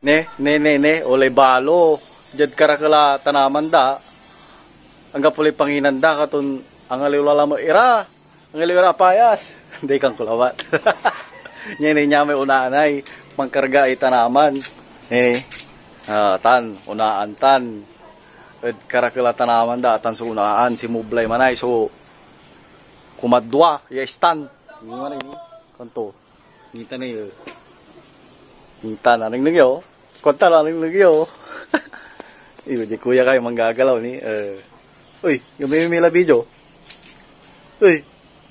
Ne, olay balo. Jad karakala tanaman da. Anggap ulay panginanda katon ang aliwala mo ira. Ang aliwala payas. Hindi kang kulawat. Niya may unaanay. Pangkarga ay tanaman. Tan, unaan tan. Ed karakala tanaman da. Tan sa unaan. Si Mublay manay. So, kumadwa. Yestan. Hindi man eh. Kanto. Ngita na yun. Ngita na. Nang nagyo. Konta lang nang nagyo. Iyo, di kuya kayo manggagalaw ni. Uy, gamay mo yung video. Uy,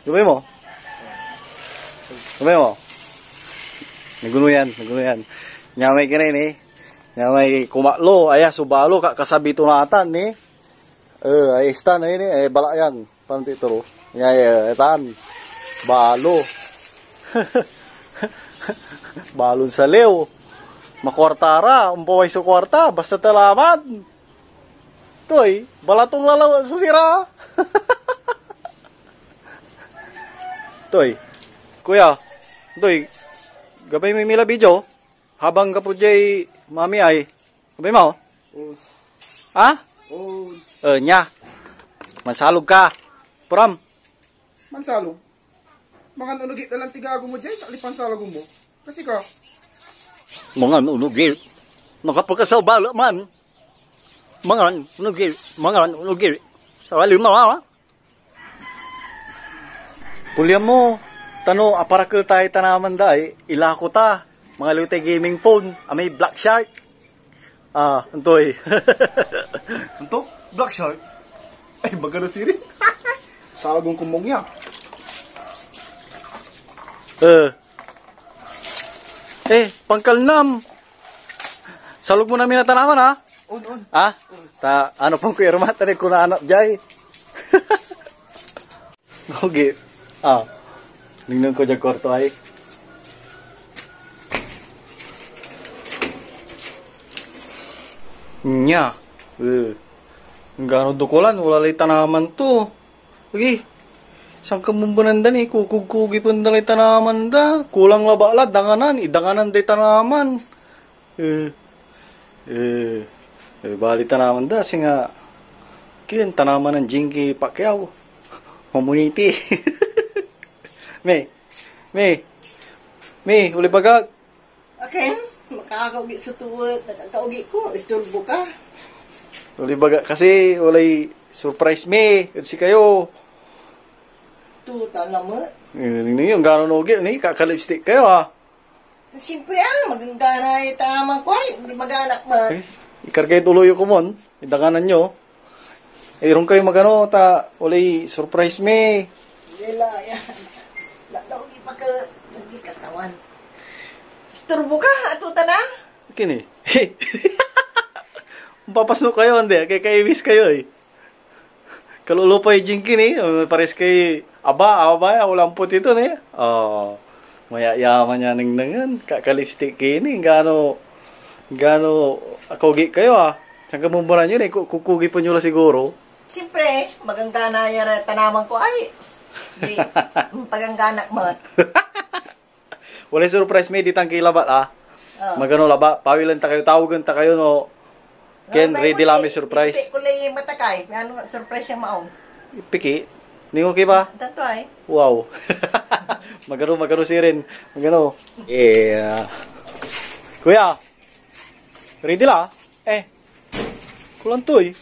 gamay mo. Gamay mo. Nagulo yan. Nyamay ka rin eh. Nyamay kumaklo. Aya, subalo ka kasabi tunatan ni. Ay, stan na yun eh. Balayang. Paano tituro? Nyaya, etan. Balo. Balon sa lew. Makwartara, umpaway sa kwarta, basta talaman. Toy, balatong lalaw susira. Toy, kuya, toy, gabay may mila video, habang kapo jay mami ay, gabay mo? Ha? Nya, mansalog ka, puram. Mansalog? Mga unugit na lang tigago mo dyan, sa lipansalog mo. Kasi ka, mga unugil, nakapagkasabala man. Mga unugil, sa wali mga. Pulya mo, tano, aparakil tayo tanaman dahi, ilako ta, mga lutay gaming phone, may black shark. Antoy. anto? Black shark? Ay, baga na siri. Salagong kumong niya. Pangkalnam. Salog mo namin na tanaman, ha? On. Ano pang kuya Irma, tani ko na anak jay. Okay. Ningnan ko dyan kwarto ay. Nya. Ang gano'n dukulan, wala lay tanaman to. Okay. Saan ka mumbananda ni? Kukug-kugi pun dalay tanaman da. Kulang labala, danganan. Idanganan day tanaman. Bali tanaman da. Kasi nga, kin tanaman ng Jinky Pacquiao. Mamuniti. May, uli bagag. Okay, makakaugi sa tuwad. Nakakaugi ko, isturbo ka. Uli bagag. Kasi, ulay surprise me. Kasi kayo. Tuta naman. Yung gano'n ugi, kakalipstick kayo ha. Siyempre maganda na yung tama ko ay, hindi maganak man. Ikargay tuloy ko mon, idanganan nyo. Irong kayo magano, ulay surprise me. Wala yan. Lagi pa ka, nagkikatawan. Isturbo ka, tuta na. Kini. Papasok kayo, hindi. Kaya-ibis kayo eh. Kalulupay Jinky ni, pares kay aba, walang puti ito ni. Mayayaman niya nang kakalipstick kini, gano akugi kayo ha. Saan ka mumura nyo kukugi po nyo lang siguro. Siyempre, maganda na yan na tanaman ko ay, pagangganak mo. Wala surprise me, di tangki labat ha. Magano laba, pawilan ta kayo, tawagan ta kayo no. Ken, ready lang may surprise. Piki ko lang yung matakay. Ano surprise yung maong? Piki? Ningo ki ba? Tato ay. Wow. Magano si Rin. Magano. Kuya. Ready la? Kulang to eh.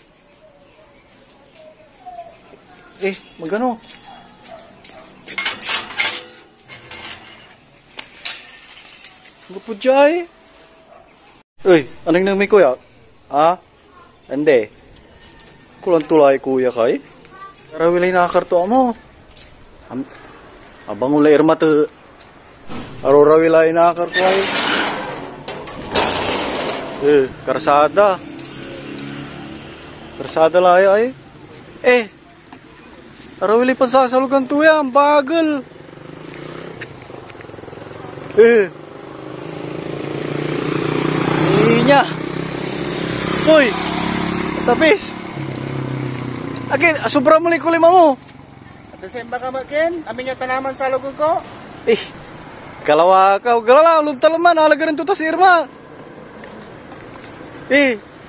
Magano. Gupudjay. Anong nang may kuya? Hindi. Kulang tulay kuya kay. Arawilay nakakarto mo. Abang ulay Irma to. Arawilay nakakarto ay. Karsada. Karsada lay ay. Arawilay pansasalugan to yan. Bagal. Niya. Uy! Tapis! Again, sobra mo ko lima mo. Desember ka makin, amin yung tanaman sa lugon ko. Kalawa ka, galala, ulub talaman, halaga rin to si Irma.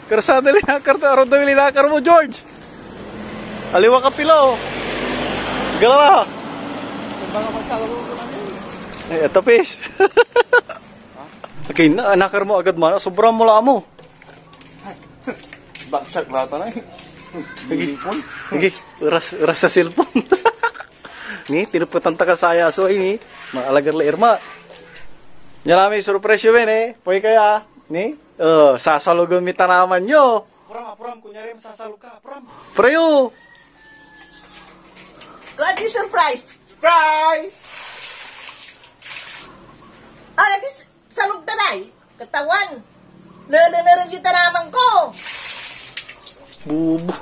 Karsa dali nakar to. Aron dali nakar mo, George. Aliwa ka pilo. Gala. Baka magsalo ko lang yun. Ay, tapis. Okay, nakar mo agad man. Sobrang mula mo. Backshot lata na eh. Lagi, uras sa cellphone. Ni, tinuputan ta ka saya. So, ini, maalagar la irma. Yan namin, surprise yun eh. Poy kaya, ni, sasalugan mi tanaman nyo. Pram, kunyari masasalo ka, pram. Preyo. What is surprise? Surprise! This salog tanay. Katawan. Nanaran yung tanaman ko. Bubo.